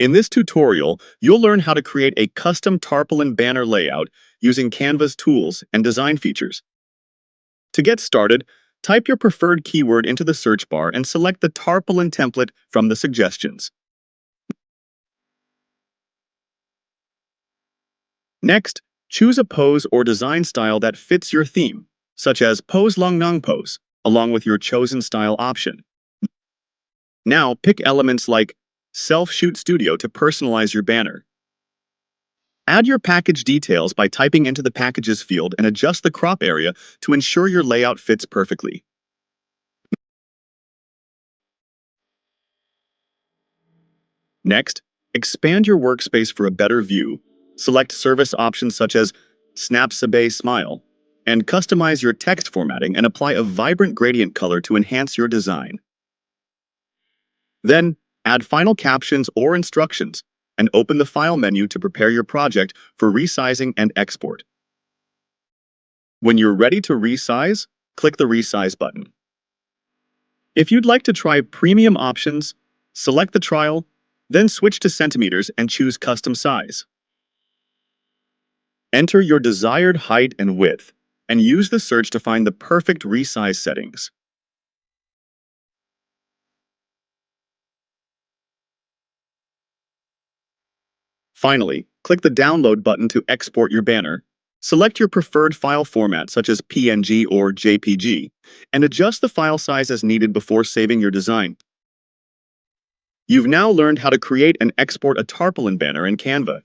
In this tutorial, you'll learn how to create a custom Tarpaulin banner layout using Canva's tools and design features. To get started, type your preferred keyword into the search bar and select the Tarpaulin template from the suggestions. Next, choose a pose or design style that fits your theme, such as Pose Long Nong Pose, along with your chosen style option. Now, pick elements like Self-Shoot Studio to personalize your banner. Add your package details by typing into the Packages field and adjust the crop area to ensure your layout fits perfectly. Next, expand your workspace for a better view. Select service options such as Snap Sabe Smile, and customize your text formatting and apply a vibrant gradient color to enhance your design. Then, add final captions or instructions, and open the File menu to prepare your project for resizing and export. When you're ready to resize, click the Resize button. If you'd like to try premium options, select the trial, then switch to centimeters and choose custom size. Enter your desired height and width, and use the search to find the perfect resize settings. Finally, click the Download button to export your banner. Select your preferred file format such as PNG or JPG, and adjust the file size as needed before saving your design. You've now learned how to create and export a Tarpaulin banner in Canva.